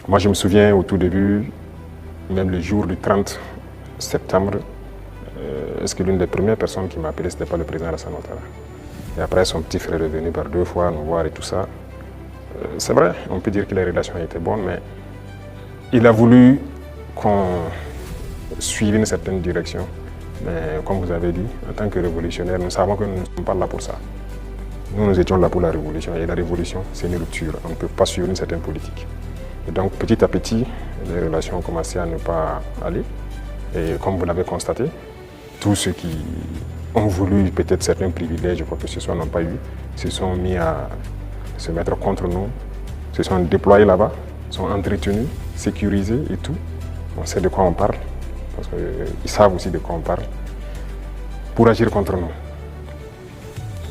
Moi, je me souviens au tout début, même le jour du 30 septembre, est-ce que l'une des premières personnes qui m'a appelé, ce n'était pas le président Alassane Ouattara. Et après, son petit frère est venu par 2 fois nous voir et tout ça. C'est vrai, on peut dire que les relations étaient bonnes, mais il a voulu qu'on suive une certaine direction. Mais comme vous avez dit, en tant que révolutionnaire, nous savons que nous ne sommes pas là pour ça. Nous étions là pour la révolution. Et la révolution, c'est une rupture. On ne peut pas suivre une certaine politique. Et donc, petit à petit, les relations ont commencé à ne pas aller. Et comme vous l'avez constaté, tous ceux qui ont voulu peut-être certains privilèges ou quoi que ce soit n'ont pas eu, se sont mis à se mettre contre nous, se sont déployés là-bas, sont entretenus, sécurisés et tout. On sait de quoi on parle, parce qu'ils savent aussi de quoi on parle, pour agir contre nous.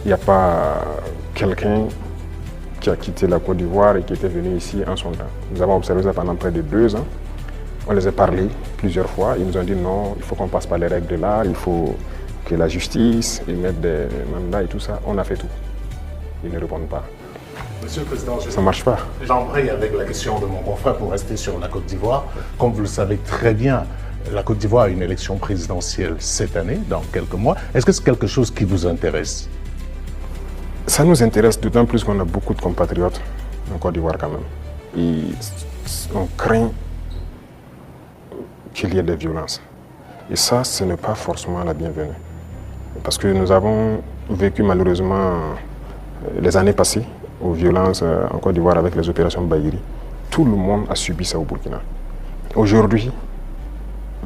Il n'y a pas quelqu'un qui a quitté la Côte d'Ivoire et qui était venu ici en son temps. Nous avons observé ça pendant près de 2 ans. On les a parlé plusieurs fois. Ils nous ont dit non, il faut qu'on passe par les règles de l'art, il faut que la justice émette des mandats et tout ça. On a fait tout. Ils ne répondent pas. Monsieur le Président, ça ne marche pas. J'embraye avec la question de mon confrère pour rester sur la Côte d'Ivoire. Comme vous le savez très bien, la Côte d'Ivoire a une élection présidentielle cette année, dans quelques mois. Est-ce que c'est quelque chose qui vous intéresse? Ça nous intéresse d'autant plus qu'on a beaucoup de compatriotes en Côte d'Ivoire quand même. Et on craint qu'il y ait des violences. Et ça, ce n'est pas forcément la bienvenue. Parce que nous avons vécu malheureusement les années passées aux violences en Côte d'Ivoire avec les opérations Bahiri. Tout le monde a subi ça au Burkina. Aujourd'hui,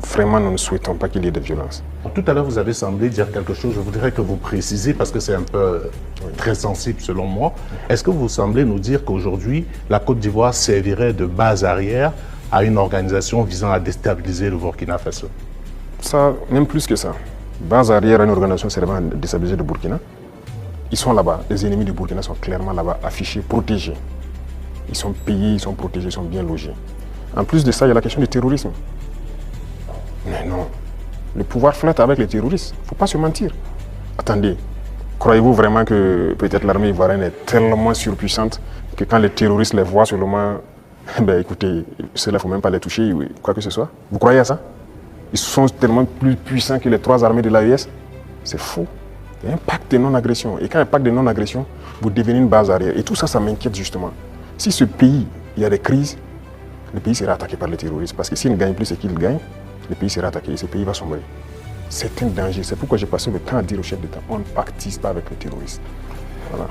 vraiment, nous ne souhaitons pas qu'il y ait des violences. Tout à l'heure, vous avez semblé dire quelque chose. Je voudrais que vous précisiez, parce que c'est un peu très sensible selon moi. Est-ce que vous semblez nous dire qu'aujourd'hui, la Côte d'Ivoire servirait de base arrière à une organisation visant à déstabiliser le Burkina Faso? Ça, même plus que ça. Base arrière à une organisation servant à déstabiliser le Burkina. Ils sont là-bas. Les ennemis du Burkina sont clairement là-bas, affichés, protégés. Ils sont payés, ils sont protégés, ils sont bien logés. En plus de ça, il y a la question du terrorisme. Mais non, le pouvoir flotte avec les terroristes. Il ne faut pas se mentir. Attendez, croyez-vous vraiment que peut-être l'armée ivoirienne est tellement surpuissante que quand les terroristes les voient seulement, ben écoutez, ceux-là, il ne faut même pas les toucher, quoi que ce soit. Vous croyez à ça? Ils sont tellement plus puissants que les 3 armées de l'AES. C'est faux. Il y a un pacte de non-agression. Et quand il y a un pacte de non-agression, vous devenez une base arrière. Et tout ça, ça m'inquiète justement. Si ce pays, il y a des crises, le pays sera attaqué par les terroristes. Parce que s'il ne gagne plus ce qu'il gagne, le pays sera attaqué et ce pays va sombrer. C'est un danger. C'est pourquoi j'ai passé le temps à dire au chef d'État, on ne pactise pas avec les terroristes. Voilà.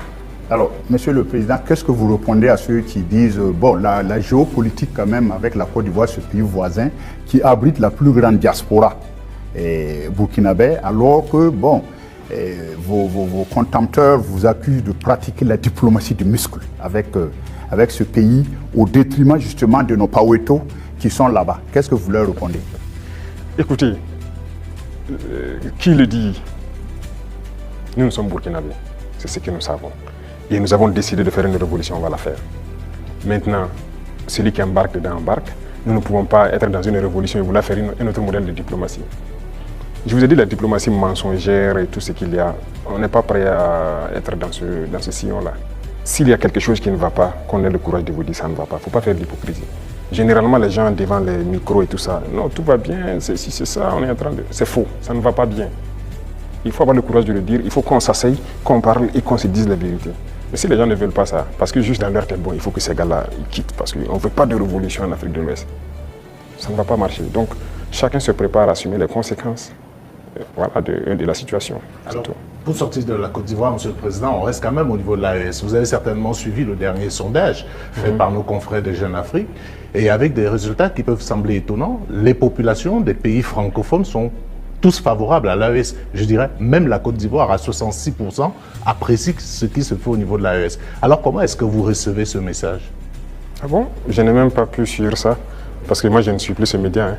Alors, Monsieur le Président, qu'est-ce que vous répondez à ceux qui disent, bon, la géopolitique quand même avec la Côte d'Ivoire, ce pays voisin, qui abrite la plus grande diaspora burkinabé, alors que, bon, vos contempteurs vous accusent de pratiquer la diplomatie du muscle avec ce pays, au détriment justement de nos Paweto qui sont là-bas. Qu'est-ce que vous leur répondez? Écoutez, qui le dit? Nous sommes burkinabés, c'est ce que nous savons. Et nous avons décidé de faire une révolution, on va la faire. Maintenant, celui qui embarque dedans embarque. Nous ne pouvons pas être dans une révolution et vouloir faire un autre modèle de diplomatie. Je vous ai dit la diplomatie mensongère et tout ce qu'il y a, on n'est pas prêt à être dans ce sillon-là. S'il y a quelque chose qui ne va pas, qu'on ait le courage de vous dire ça ne va pas, il ne faut pas faire de l'hypocrisie. Généralement, les gens devant les micros et tout ça, non, tout va bien, c'est ça, on est en train de... C'est faux, ça ne va pas bien. Il faut avoir le courage de le dire, il faut qu'on s'asseye, qu'on parle et qu'on se dise la vérité. Mais si les gens ne veulent pas ça, parce que juste dans leur tête, bon, il faut que ces gars-là quittent, parce qu'on ne veut pas de révolution en Afrique de l'Ouest. Ça ne va pas marcher. Donc, chacun se prépare à assumer les conséquences voilà, de la situation. Alors, pour sortir de la Côte d'Ivoire, Monsieur le Président, on reste quand même au niveau de l'AES. Vous avez certainement suivi le dernier sondage fait par nos confrères de Jeune Afrique, et avec des résultats qui peuvent sembler étonnants, les populations des pays francophones sont tous favorables à l'AES. Je dirais, même la Côte d'Ivoire, à 66%, apprécie ce qui se fait au niveau de l'AES. Alors, comment est-ce que vous recevez ce message? Ah bon? Je n'ai même pas pu suivre ça, parce que moi, je ne suis plus ce média. Hein.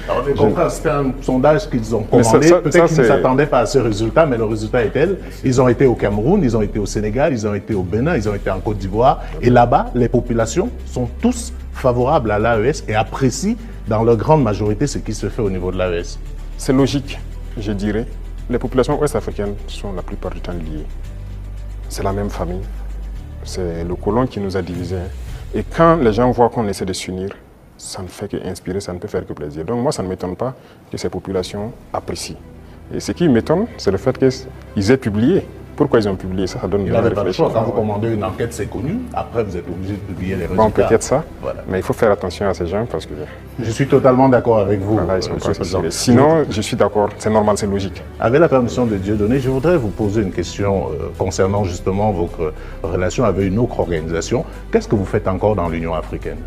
Alors, les confrères, c'était un sondage qu'ils ont commandé. Peut-être qu'ils ne s'attendaient pas à ce résultat, mais le résultat est tel. Ils ont été au Cameroun, ils ont été au Sénégal, ils ont été au Bénin, ils ont été en Côte d'Ivoire. Et là-bas, les populations sont tous favorables à l'AES et apprécient dans leur grande majorité ce qui se fait au niveau de l'AES. C'est logique, je dirais. Les populations ouest-africaines sont la plupart du temps liées. C'est la même famille. C'est le colon qui nous a divisés. Et quand les gens voient qu'on essaie de s'unir, ça ne fait qu'inspirer, ça ne peut faire que plaisir. Donc moi, ça ne m'étonne pas que ces populations apprécient. Et ce qui m'étonne, c'est le fait qu'ils aient publié. Pourquoi ils ont publié ça? Ça donne Il n'avait pas le choix. Quand vous commandez une enquête, c'est connu. Après, vous êtes obligé de publier les résultats. Bon, peut-être ça, voilà. Mais il faut faire attention à ces gens parce que... Je suis totalement d'accord avec vous, Voilà, ils sont Monsieur le Président. Sinon, je suis d'accord, c'est normal, c'est logique. Avec la permission de Dieudonné, je voudrais vous poser une question concernant justement votre relation avec une autre organisation. Qu'est-ce que vous faites encore dans l'Union africaine?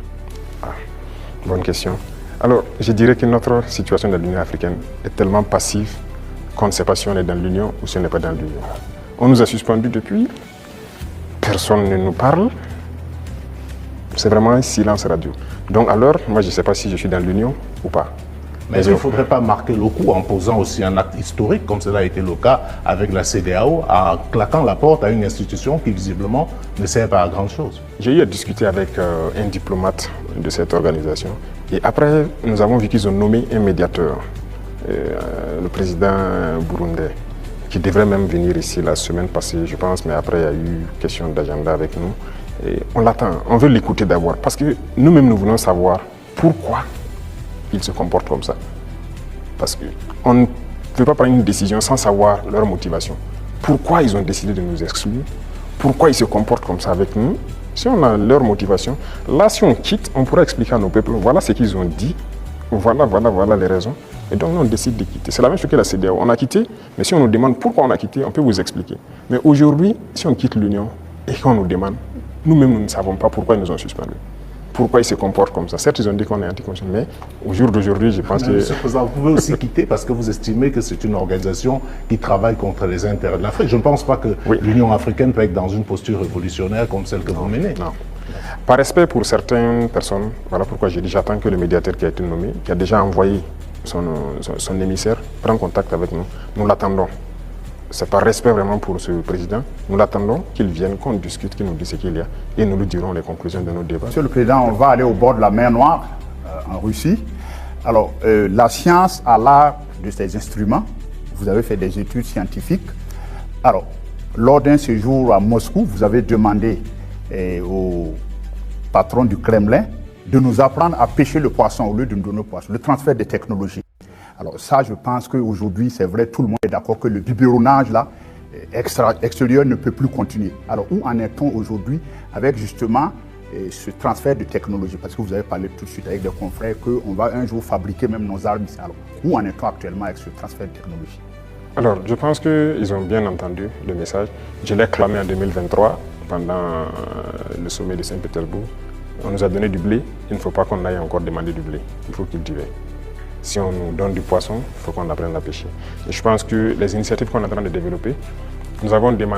Bonne question. Alors, je dirais que notre situation dans l'Union africaine est tellement passive qu'on ne sait pas si on est dans l'Union ou si on n'est pas dans l'Union. On nous a suspendus depuis, personne ne nous parle, c'est vraiment un silence radio. Donc alors, moi je ne sais pas si je suis dans l'Union ou pas. Mais il ne faudrait pas marquer le coup en posant aussi un acte historique, comme cela a été le cas avec la CEDEAO, en claquant la porte à une institution qui visiblement ne sert pas à grand chose. J'ai eu à discuter avec un diplomate de cette organisation et après nous avons vu qu'ils ont nommé un médiateur, le président burundais, qui devrait même venir ici la semaine passée, je pense, mais après il y a eu question d'agenda avec nous. Et on l'attend, on veut l'écouter d'abord, parce que nous-mêmes nous voulons savoir pourquoi ils se comportent comme ça. Parce qu'on ne peut pas prendre une décision sans savoir leur motivation. Pourquoi ils ont décidé de nous exclure? Pourquoi ils se comportent comme ça avec nous? Si on a leur motivation, là si on quitte, on pourra expliquer à nos peuples, voilà ce qu'ils ont dit, voilà les raisons. Et donc nous on décide de quitter. C'est la même chose que la CEDEAO. On a quitté, mais si on nous demande pourquoi on a quitté, on peut vous expliquer. Mais aujourd'hui, si on quitte l'Union et qu'on nous demande, nous-mêmes nous ne savons pas pourquoi ils nous ont suspendus. Pourquoi ils se comportent comme ça. Certes, ils ont dit qu'on est anticonstitutionnel, mais au jour d'aujourd'hui, je pense que... Monsieur le Président, vous pouvez aussi quitter parce que vous estimez que c'est une organisation qui travaille contre les intérêts de l'Afrique. Je ne pense pas que l'Union africaine peut être dans une posture révolutionnaire comme celle que vous menez. Non. Par respect pour certaines personnes, voilà pourquoi j'ai dit j'attends que le médiateur qui a été nommé, qui a déjà envoyé son émissaire, prenne contact avec nous. Nous l'attendons. C'est par respect vraiment pour ce président. Nous l'attendons qu'il vienne, qu'on discute, qu'il nous dise ce qu'il y a et nous lui dirons les conclusions de nos débats. Monsieur le Président, on va aller au bord de la mer Noire, en Russie. Alors, la science a l'art de ces instruments. Vous avez fait des études scientifiques. Alors, lors d'un séjour à Moscou, vous avez demandé au patron du Kremlin de nous apprendre à pêcher le poisson au lieu de nous donner le poisson, le transfert des technologies. Alors ça, je pense qu'aujourd'hui, c'est vrai, tout le monde est d'accord que le biberonnage là, extérieur ne peut plus continuer. Alors où en est-on aujourd'hui avec justement ce transfert de technologie? Parce que vous avez parlé tout de suite avec des confrères qu'on va un jour fabriquer même nos armes. Alors où en est-on actuellement avec ce transfert de technologie? Alors, je pense qu'ils ont bien entendu le message. Je l'ai clamé en 2023 pendant le sommet de Saint-Pétersbourg. On nous a donné du blé, il ne faut pas qu'on aille encore demander du blé, il faut cultiver. Si on nous donne du poisson, il faut qu'on apprenne à pêcher. Et je pense que les initiatives qu'on est en train de développer, nous avons demandé